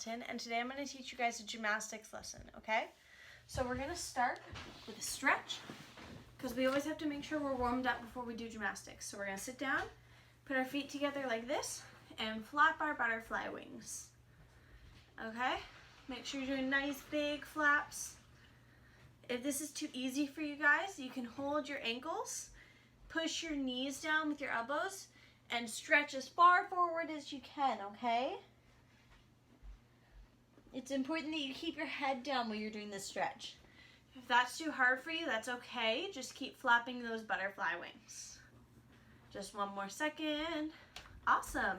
Hamilton, and today I'm going to teach you guys a gymnastics lesson, okay? So we're going to start with a stretch, because we always have to make sure we're warmed up before we do gymnastics. So we're going to sit down, put our feet together like this, and flap our butterfly wings, okay? Make sure you're doing nice big flaps. If this is too easy for you guys, you can hold your ankles, push your knees down with your elbows, and stretch as far forward as you can, okay? It's important that you keep your head down while you're doing this stretch. If that's too hard for you, that's okay. Just keep flapping those butterfly wings. Just one more second. Awesome.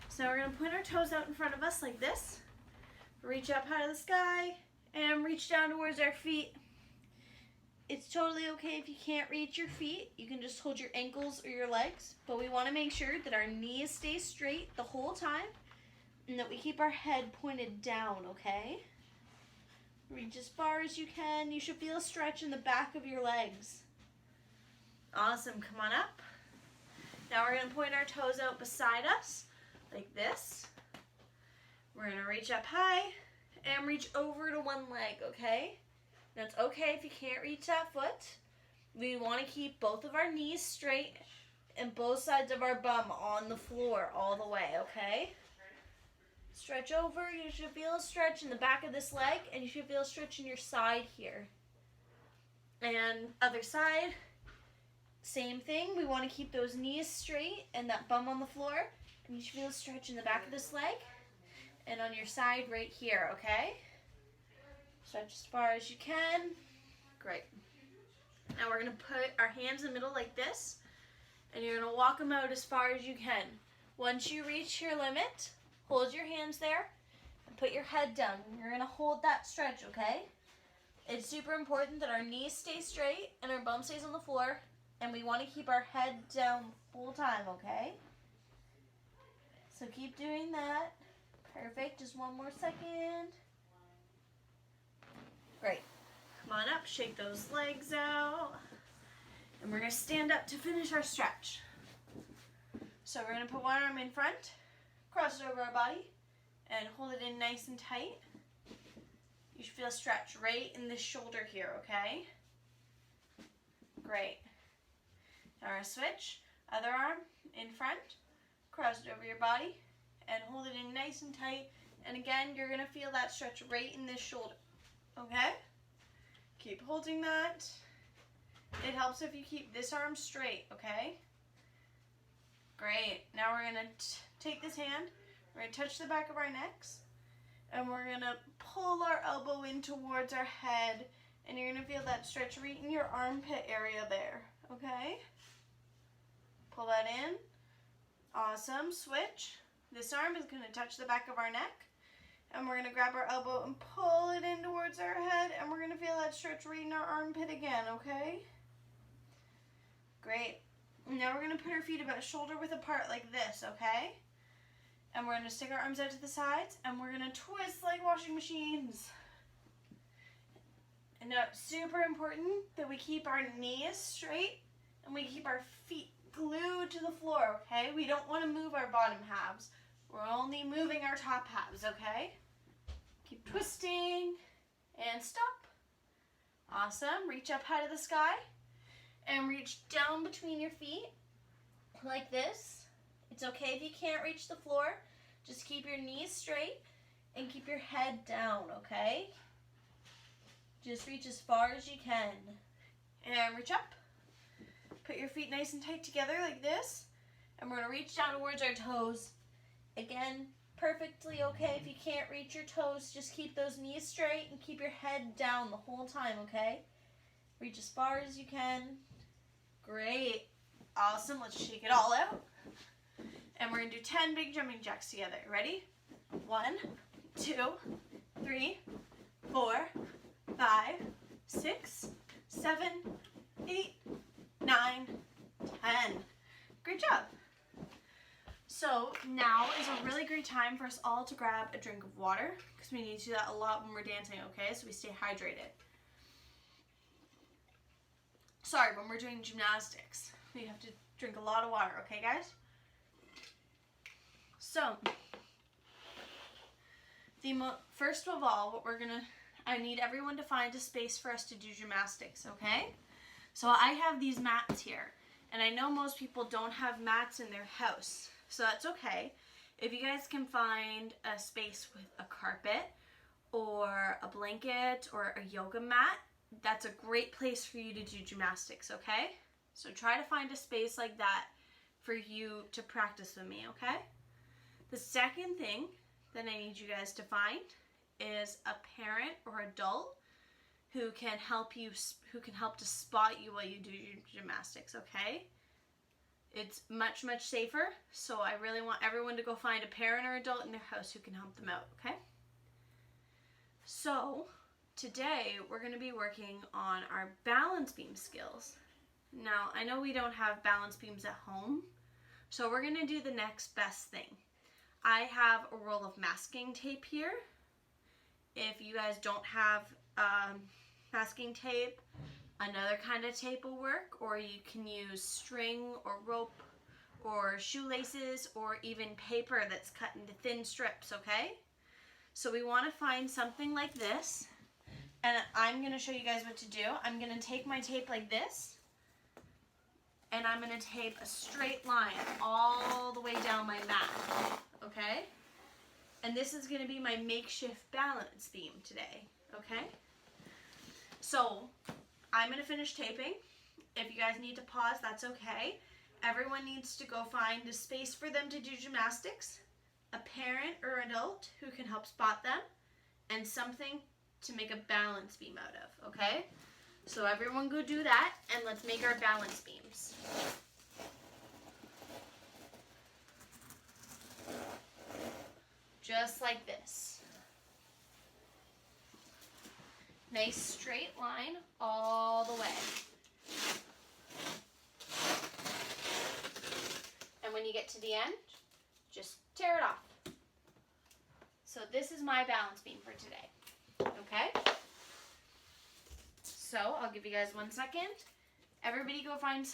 So we're gonna point our toes out in front of us like this. Reach up high to the sky and reach down towards our feet. It's totally okay if you can't reach your feet. You can just hold your ankles or your legs, but we want to make sure that our knees stay straight the whole time and that we keep our head pointed down, okay? Reach as far as you can. You should feel a stretch in the back of your legs. Awesome, come on up. Now we're gonna point our toes out beside us like this. We're gonna reach up high and reach over to one leg, okay? Now it's okay if you can't reach that foot. We want to keep both of our knees straight and both sides of our bum on the floor all the way, okay? Stretch over. You should feel a stretch in the back of this leg, and you should feel a stretch in your side here. And other side, same thing. We want to keep those knees straight and that bum on the floor, and you should feel a stretch in the back of this leg and on your side right here, okay? Stretch as far as you can. Great. Now we're going to put our hands in the middle like this, and you're going to walk them out as far as you can. Once you reach your limit, hold your hands there and put your head down. You're going to hold that stretch, okay? It's super important that our knees stay straight and our bum stays on the floor, and we want to keep our head down the whole time, okay? So keep doing that. Perfect. Just one more second. Great. Come on up, shake those legs out. And we're going to stand up to finish our stretch. So we're going to put one arm in front, cross it over our body, and hold it in nice and tight. You should feel a stretch right in this shoulder here, okay? Great. Now we're going to switch. Other arm in front, cross it over your body, and hold it in nice and tight. And again, you're going to feel that stretch right in this shoulder. Okay? Keep holding that. It helps if you keep this arm straight, okay? Great. Now we're going to take this hand, we're going to touch the back of our necks, and we're going to pull our elbow in towards our head, and you're going to feel that stretch right in your armpit area there, okay? Pull that in. Awesome. Switch. This arm is going to touch the back of our neck. And we're going to grab our elbow and pull it in towards our head. And we're going to feel that stretch right in our armpit again, okay? Great. Now we're going to put our feet about shoulder width apart like this, okay? And we're going to stick our arms out to the sides. And we're going to twist like washing machines. And now it's super important that we keep our knees straight. And we keep our feet glued to the floor, okay? We don't want to move our bottom halves. We're only moving our top halves, okay? Keep twisting and stop. Awesome. Reach up high to the sky and reach down between your feet like this. It's okay if you can't reach the floor. Just keep your knees straight and keep your head down, okay? Just reach as far as you can. And reach up. Put your feet nice and tight together like this. And we're going to reach down towards our toes. Again, perfectly okay if you can't reach your toes. Just keep those knees straight and keep your head down the whole time, okay? Reach as far as you can. Great. Awesome. Let's shake it all out. And we're going to do 10 big jumping jacks together. Ready? 1, 2, 3, 4, 5, 6, 7, 8, 9, 10. Great job. So now is a really great time for us all to grab a drink of water, because we need to do that a lot when we're dancing, okay? So we stay hydrated. Sorry, when we're doing gymnastics, we have to drink a lot of water, okay guys? So First of all, I need everyone to find a space for us to do gymnastics, okay? So I have these mats here, and I know most people don't have mats in their house, so that's okay. If you guys can find a space with a carpet or a blanket or a yoga mat, that's a great place for you to do gymnastics, okay? So try to find a space like that for you to practice with me, okay? The second thing that I need you guys to find is a parent or adult who can help to spot you while you do your gymnastics, okay? It's much, much safer, so I really want everyone to go find a parent or adult in their house who can help them out, okay? So, today we're going to be working on our balance beam skills. Now, I know we don't have balance beams at home, so we're going to do the next best thing. I have a roll of masking tape here. If you guys don't have masking tape, another kind of tape will work, or you can use string or rope or shoelaces or even paper that's cut into thin strips, okay? So we want to find something like this, and I'm going to show you guys what to do. I'm going to take my tape like this, and I'm going to tape a straight line all the way down my mat, okay? And this is going to be my makeshift balance beam today, okay? So, I'm going to finish taping. If you guys need to pause, that's okay. Everyone needs to go find a space for them to do gymnastics, a parent or adult who can help spot them, and something to make a balance beam out of, okay? So everyone go do that, and let's make our balance beams. Just like this. Nice straight line all the way. And when you get to the end, just tear it off. So this is my balance beam for today. Okay? So I'll give you guys 1 second. Everyone go find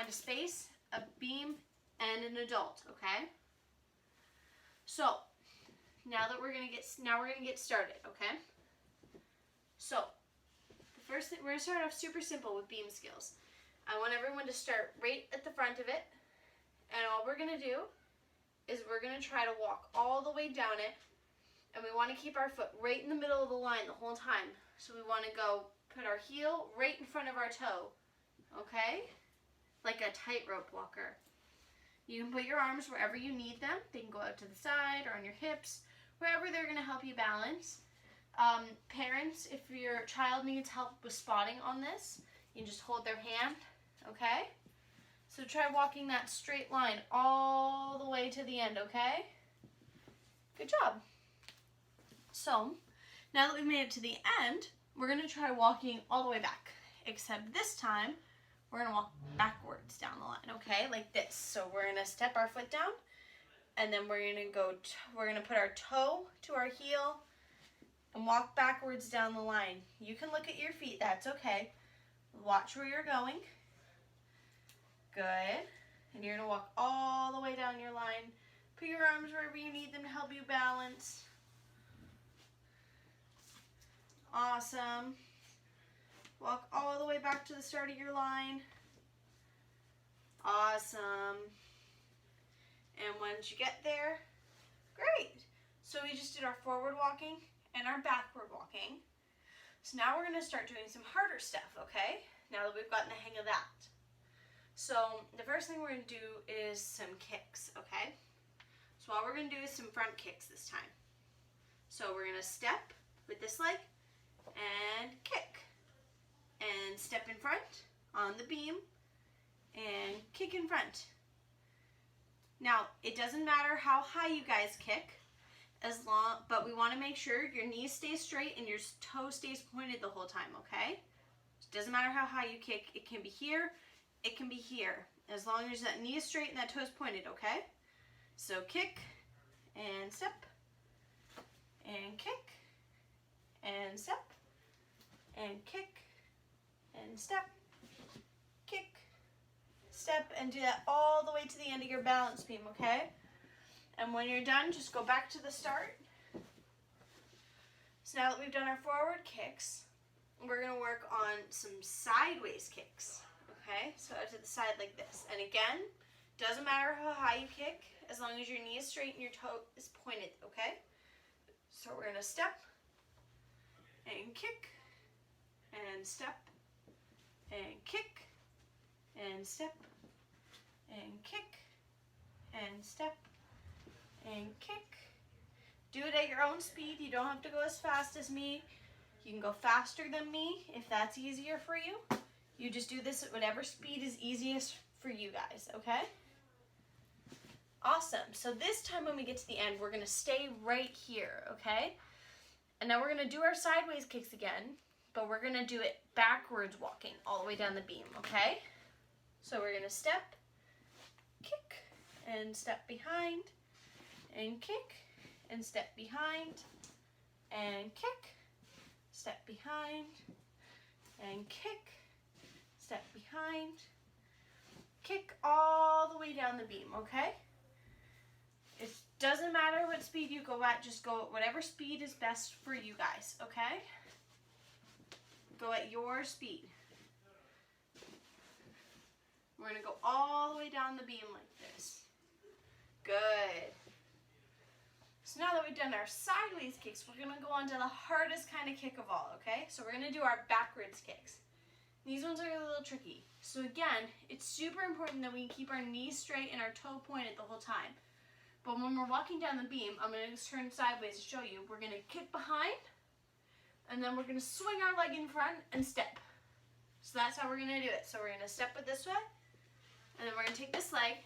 a space, a beam, and an adult, okay? So now we're gonna get started, okay? So the first thing, we're gonna start off super simple with beam skills. I want everyone to start right at the front of it, and all we're gonna do is we're gonna try to walk all the way down it, and we want to keep our foot right in the middle of the line the whole time. So we want to go put our heel right in front of our toe, okay? Like a tightrope walker. You can put your arms wherever you need them. They can go out to the side or on your hips, wherever they're going to help you balance. Parents, if your child needs help with spotting on this, you can just hold their hand, okay? So try walking that straight line all the way to the end, okay? Good job. So, now that we've made it to the end, we're going to try walking all the way back. Except this time, we're going to walk backwards down the line, okay? Like this. So we're going to step our foot down, and then we're going to put our toe to our heel and walk backwards down the line. You can look at your feet, that's okay. Watch where you're going. Good. And you're going to walk all the way down your line. Put your arms wherever you need them to help you balance. Awesome. Walk all the way back to the start of your line. Awesome. And once you get there, great. So we just did our forward walking and our backward walking. So now we're going to start doing some harder stuff, okay? Now that we've gotten the hang of that. So the first thing we're going to do is some kicks, okay? So all we're going to do is some front kicks this time. So we're going to step with this leg and kick. And step in front on the beam and kick in front. Now, it doesn't matter how high you guys kick, but we want to make sure your knees stay straight and your toe stays pointed the whole time, okay? It doesn't matter how high you kick. It can be here, it can be here, as long as that knee is straight and that toe is pointed, okay? So kick and step and kick and step and kick and step, kick, step, and do that all the way to the end of your balance beam, okay? And when you're done, just go back to the start. So now that we've done our forward kicks, we're gonna work on some sideways kicks, okay? So out to the side like this. And again, doesn't matter how high you kick, as long as your knee is straight and your toe is pointed, okay? So we're gonna step and kick and step and kick and step and kick and step and kick. Do it at your own speed. You don't have to go as fast as me. You can go faster than me if that's easier for you. You just do this at whatever speed is easiest for you guys, okay? Awesome. So this time when we get to the end, we're going to stay right here, okay? And now we're going to do our sideways kicks again, but we're going to do it backwards walking all the way down the beam, okay? So we're going to step, kick, and step behind, and kick, and step behind, and kick, step behind, and kick, step behind, kick all the way down the beam, okay? It doesn't matter what speed you go at, just go at whatever speed is best for you guys, okay? Go at your speed. We're gonna go all the way down the beam like this. Good. So now that we've done our sideways kicks, we're gonna go on to the hardest kind of kick of all, okay? So we're gonna do our backwards kicks. These ones are a little tricky. So again, it's super important that we keep our knees straight and our toe pointed the whole time. But when we're walking down the beam, I'm gonna turn sideways to show you. We're gonna kick behind, and then we're gonna swing our leg in front and step. So that's how we're gonna do it. So we're gonna step it this way, and then we're gonna take this leg,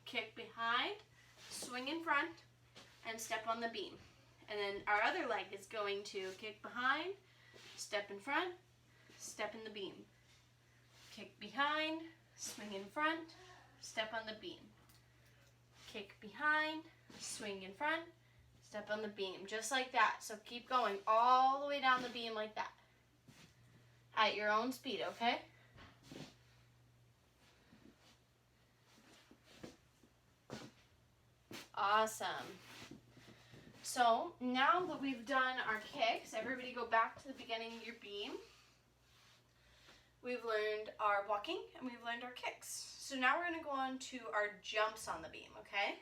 kick behind, swing in front, and step on the beam. And then our other leg is going to kick behind, step in front, step in the beam. Kick behind, swing in front, step on the beam. Kick behind, swing in front, step on the beam. Just like that. So keep going all the way down the beam like that. At your own speed, okay? Awesome. So now that we've done our kicks, everybody go back to the beginning of your beam. We've learned our walking and we've learned our kicks. So now we're going to go on to our jumps on the beam, okay?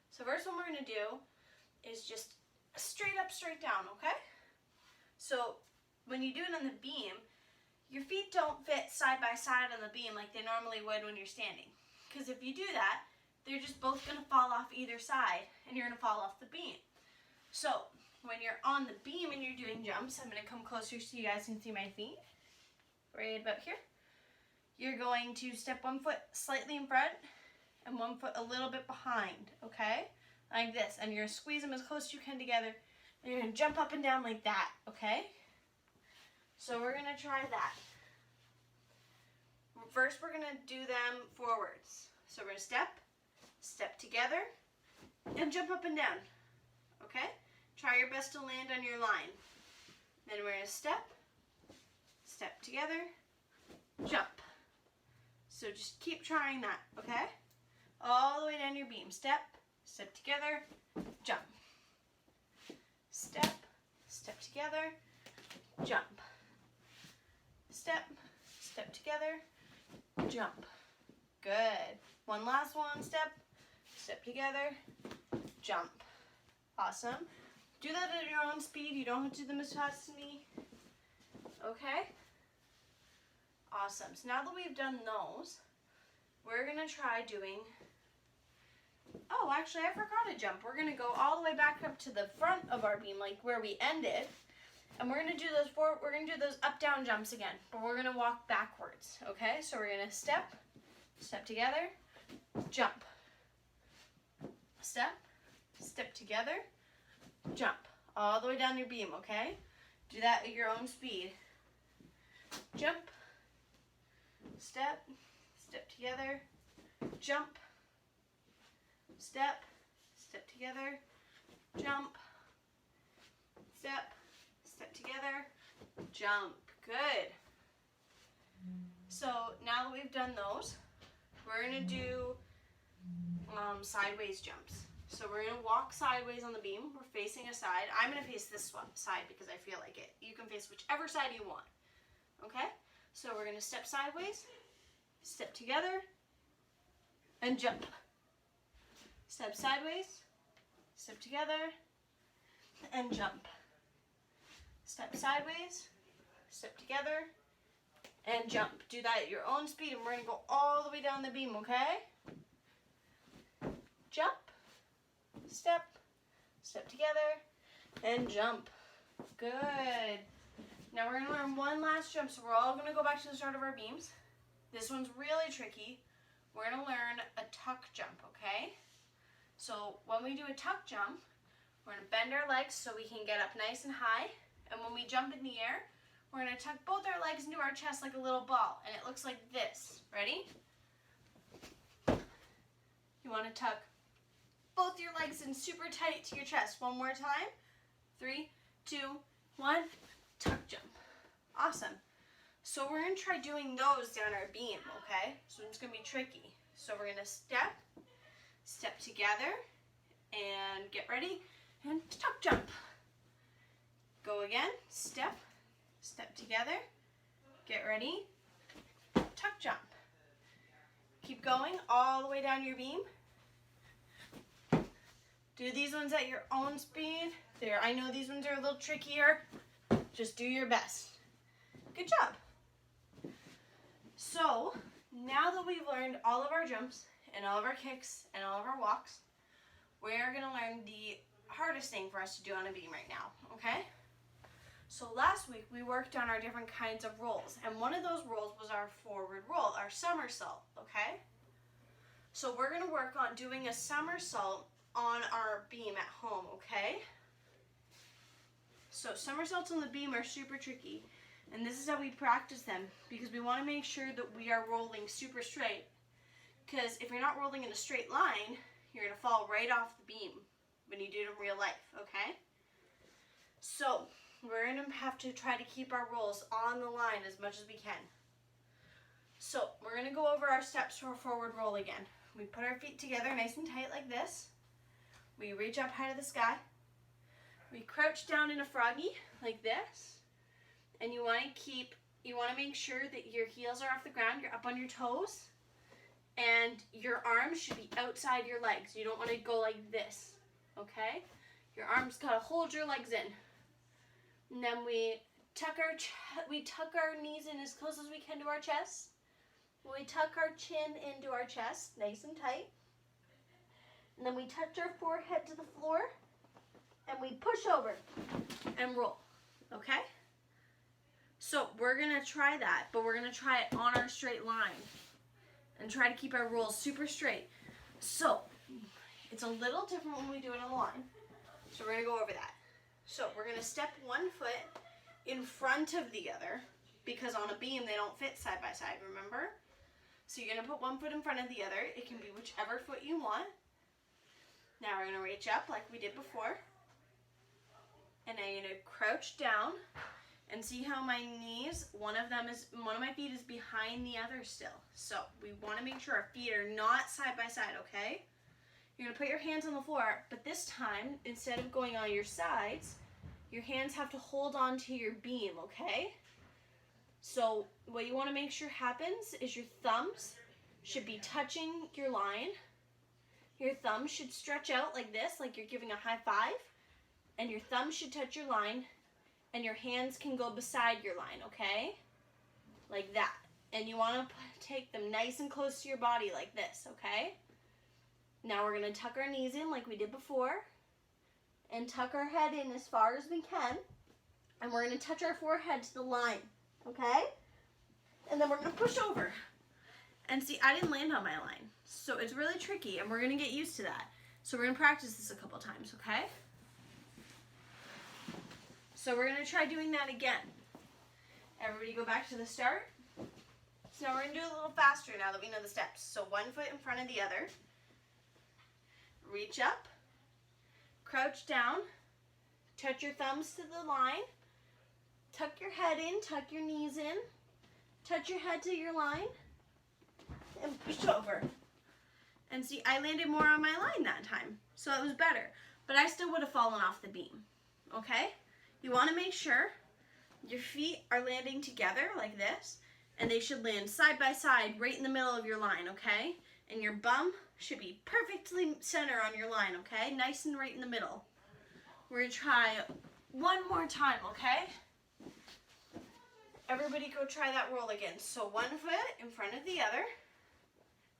So first one we're going to do is just straight up, straight down, okay? So when you do it on the beam, your feet don't fit side by side on the beam like they normally would when you're standing. Because if you do that, they're just both going to fall off either side and you're going to fall off the beam. So when you're on the beam and you're doing jumps, I'm going to come closer so you guys can see my feet. Right about here. You're going to step one foot slightly in front and one foot a little bit behind, okay? Like this. And you're going to squeeze them as close as you can together. And you're going to jump up and down like that, okay? So we're going to try that. First, we're going to do them forwards. So we're going to step together, and jump up and down, okay? Try your best to land on your line. Then we're going to step together, jump. So just keep trying that, okay? All the way down your beam. Step together, jump. Step together, jump. Step together, jump. Good. One last one, step together, jump. Awesome. Do that at your own speed. You don't have to do them as fast as me. Okay? Awesome. So now that we've done those, we're going to try doing, oh, actually, I forgot a jump. We're going to go all the way back up to the front of our beam, like where we ended. And we're going to do those up-down jumps again, but we're going to walk backwards, okay? So we're going to step together, jump. Step together, jump. All the way down your beam, okay? Do that at your own speed. Jump, step together, jump, step together, jump, step together, jump. Good. So now that we've done those, we're going to do sideways jumps. So we're going to walk sideways on the beam. We're facing a side. I'm going to face this side because I feel like it. You can face whichever side you want. Okay? So we're going to step sideways, step together, and jump. Step sideways, step together, and jump. Step sideways, step together, and jump. Do that at your own speed, and we're going to go all the way down the beam, okay? Jump, step, step together, and jump. Good. Now we're going to learn one last jump, so we're all going to go back to the start of our beams. This one's really tricky. We're going to learn a tuck jump, okay? So when we do a tuck jump, we're going to bend our legs so we can get up nice and high. And when we jump in the air, we're going to tuck both our legs into our chest like a little ball. And it looks like this. Ready? You want to tuck both your legs in super tight to your chest. One more time. 3, 2, 1. Tuck jump. Awesome. So we're going to try doing those down our beam, okay? So it's going to be tricky. So we're going to step together, and get ready, and tuck jump. Go again, step together, get ready, tuck jump. Keep going all the way down your beam. Do these ones at your own speed. There, I know these ones are a little trickier. Just do your best. Good job. So, now that we've learned all of our jumps and all of our kicks and all of our walks, we're going to learn the hardest thing for us to do on a beam right now, okay? So last week we worked on our different kinds of rolls, and one of those rolls was our forward roll, our somersault, okay? So we're going to work on doing a somersault on our beam at home, okay? So somersaults on the beam are super tricky, and this is how we practice them, because we want to make sure that we are rolling super straight, because if you're not rolling in a straight line, you're going to fall right off the beam when you do it in real life, okay? So we're going to have to try to keep our rolls on the line as much as we can. So we're going to go over our steps for a forward roll again. We put our feet together nice and tight like this. We reach up high to the sky. We crouch down in a froggy like this. And you want to make sure that your heels are off the ground, you're up on your toes, and your arms should be outside your legs. You don't want to go like this, okay? Your arms got to hold your legs in. And then we tuck our knees in as close as we can to our chest. We tuck our chin into our chest, nice and tight. And then we touch our forehead to the floor, and we push over and roll, okay? So we're going to try that, but we're going to try it on our straight line and try to keep our rolls super straight. So it's a little different when we do it on the line. So we're going to go over that. So we're going to step one foot in front of the other, because on a beam they don't fit side by side, remember? So you're going to put one foot in front of the other. It can be whichever foot you want. Now we're going to reach up like we did before. And now you're going to crouch down. And see how my knees, one of my feet is behind the other still. So we want to make sure our feet are not side by side, okay? You're going to put your hands on the floor, but this time, instead of going on your sides, your hands have to hold on to your beam, okay? So what you want to make sure happens is your thumbs should be touching your line. Your thumbs should stretch out like this, like you're giving a high five. And your thumbs should touch your line. And your hands can go beside your line, okay? Like that. And you want to take them nice and close to your body like this, okay? Now we're going to tuck our knees in like we did before. And tuck our head in as far as we can. And we're going to touch our forehead to the line, okay? And then we're going to push over. And see, I didn't land on my line. So it's really tricky, and we're going to get used to that. So we're going to practice this a couple times, okay? So we're going to try doing that again. Everybody go back to the start. So now we're going to do it a little faster now that we know the steps. So one foot in front of the other. Reach up. Crouch down. Touch your thumbs to the line. Tuck your head in. Tuck your knees in. Touch your head to your line. And push over. And see, I landed more on my line that time, so it was better. But I still would have fallen off the beam, okay? You want to make sure your feet are landing together like this, and they should land side by side right in the middle of your line, okay? And your bum should be perfectly center on your line, okay? Nice and right in the middle. We're going to try one more time, okay? Everybody go try that roll again. So one foot in front of the other.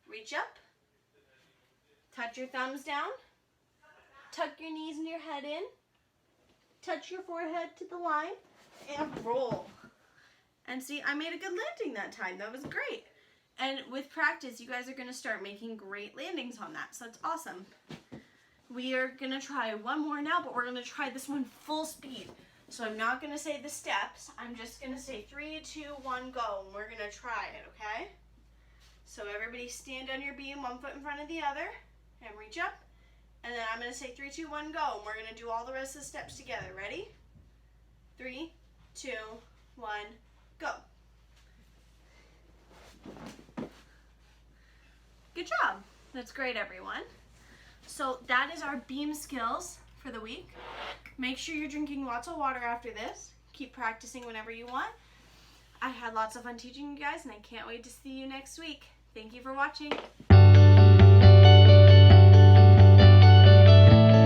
Reach up. Touch your thumbs down. Tuck your knees and your head in. Touch your forehead to the line. And roll. And see, I made a good landing that time. That was great. And with practice, you guys are going to start making great landings on that. So that's awesome. We are going to try one more now, but we're going to try this one full speed. So I'm not going to say the steps. I'm just going to say 3, 2, 1, go. And we're going to try it, okay? So everybody stand on your beam, one foot in front of the other, and reach up. And then I'm going to say 3, 2, 1, go. And we're going to do all the rest of the steps together. Ready? 3, 2, 1, go. Good job. That's great, everyone. So that is our beam skills for the week. Make sure you're drinking lots of water after this. Keep practicing whenever you want. I had lots of fun teaching you guys, and I can't wait to see you next week. Thank you for watching.